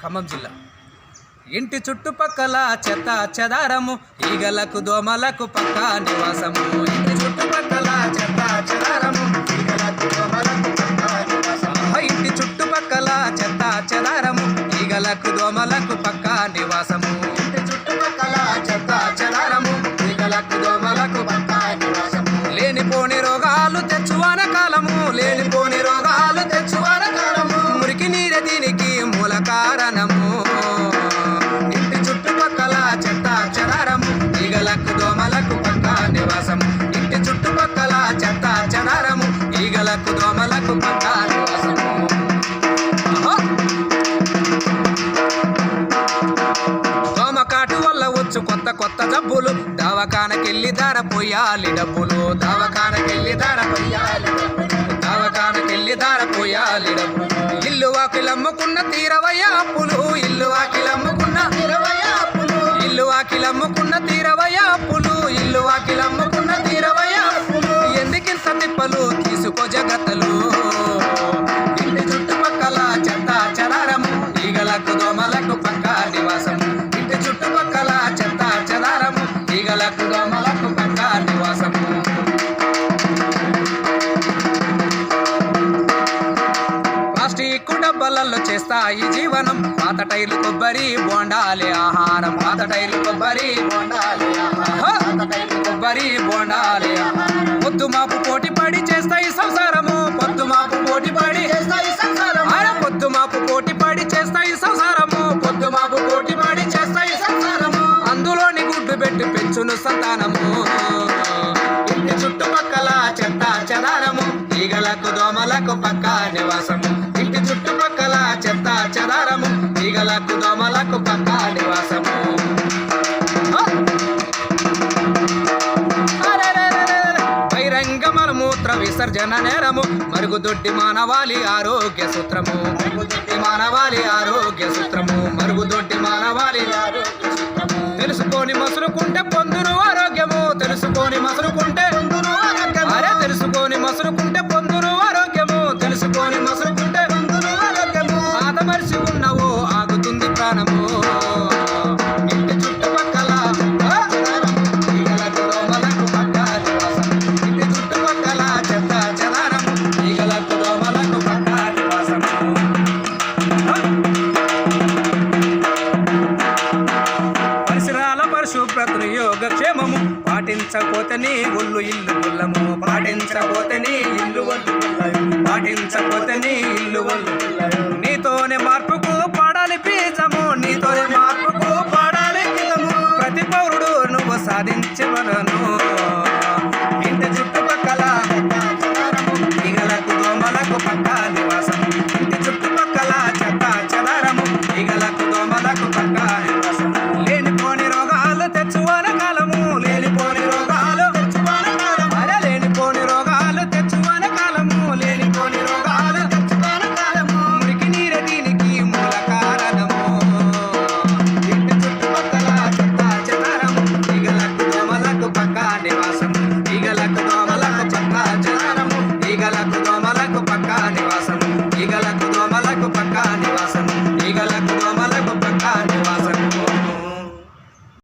ఖమ్మం జిల్లా ఇంటి చుట్టుపక్కల చెత్త చెదారము ఈగలకు దోమలకు పక్క నివాసము. ఇంటి చుట్టుపక్కల చెత్త చెదారము ఈగలకు దోమలకు పక్క నివాసము. ఇంటి చుట్టుపక్కల చెత్త చెదారము ఈగలకు దోమలకు పక్క నివాసము. ఇంటి చుట్టుపక్కల చెత్త చెదారము ఈగలకు దోమలకు పక్క నివాసము. లేనిపోని రోగాలు తెచ్చువాన కాలము, లేనిపోని రోగాలు తెచ్చువాన కాలము. మురికి నీరే దీనికి మూల కారణము. ఇంటి చుట్టుపక్కల చెత్త చెదారము ఈగలకు దోమలకు పక్క నివాసము. ఇంటి చుట్టుపక్కల చెత్త చెదారము ఈగలకు దోమలకు పక్క నివాసము. దోమకాటు వల్ల వచ్చు కొత్త కొత్త జబ్బులు, దవాఖానకెళ్ళి ధర పోయాలి డబ్బులు. దవాఖానకెళ్ళి ధర పోయాలి డబ్బులు, దవాఖానకెళ్ళి ధర పోయాలి డబ్బులు. ఇల్లు వాకిలమ్ముకున్న తీరవయ్య అప్పులు, ఇల్లు వాకిలమ్ముకున్న తీరవయ్య అప్పులు, ఇల్లు వాకిలమ్ముకున్న తీరవయ్య అప్పులు, ఇల్లు వాకిలమ్ముకున్న తీరవయ్య అప్పులు. ఎందుకింత తిప్పలు తీసుకో జగత్తలు. ఇంటి చుట్టుపక్కల చెత్త చెదారము ఈగలకు దోమలకు పక్క నివాసము. ఇంటి చుట్టుపక్కల చెత్త చెదారము ఈగలకు దోమలకు పక్క నివాసము. ప్లాస్టిక్ డబ్బాలలో చేస్తాయి జీవనం, పాత టైర్లు కొబ్బరి బోండాలి ఆహారం. పాత టైర్లు కొబ్బరి బోండాలి ఆహారం, పాత టైర్లు కొబ్బరి బోండాలి ఆహారం. పొద్దు మాపు పోటీ పడి చేస్తాయి సంసారము, పొద్దు మాపు పోటీ పడి చేస్తాయి సంసారము. పొద్దు మాపు పోటీ పడి చేస్తాయి సంసారము, పొద్దు మాపు పోటీ పడి చేస్తాయి సంసారము. అందులోని గుడ్డు పెట్టి పెంచును సంతానము. ఇంటి చుట్టుపక్కల చెత్త చెదారము ఈగలకు దోమలకు పక్క నివాసము. ఇంటి చుట్టుపక్కల చెత్త చెదారము ఈగలకు దోమలకు పక్క నివాసము. బహిరంగ మలమూత్ర విసర్జన నేరము, మరుగుదొడ్డి మానవాళి ఆరోగ్య సూత్రము. మరుగుదొడ్డి మానవాళి ఆరోగ్య సూత్రము, మరుగుదొడ్డి మానవాళి ఆరోగ్య సూత్రము. తెలుసుకొని మసులుకుంటే పొందును ఆరోగ్యము, తెలుసుకొని మసులుకుంటే పొందును ఆరోగ్యము. అరే తెలుసుకొని మసులుకుంటే పొందును ఆరోగ్యము, తెలుసుకొని మసులుకుంటే పొందును ఆరోగ్యము. ఆదమర్చి ఉన్నవో ఆగుతుంది ప్రాణము. ఇంటి చుట్టుపక్కల ఈగలకు దోమలకు పక్క నివాసము. ఇంటి చుట్టుపక్కల చెత్త చెదారము ఈగలకు దోమలకు పక్క నివాసము. పరిసరాల పరిశుభ్రతను యోగక్షేమము, పాటించకపోతే నీ ఒళ్ళు ఇల్లు గుల్లము. పాటించకపోతే నీ ఇల్లు ఒళ్ళు గుల్లము, పాటించకపోతే నీ ఇల్లు ఒళ్ళు గుల్లము. నీతోనే మార్పుకు పాడాలి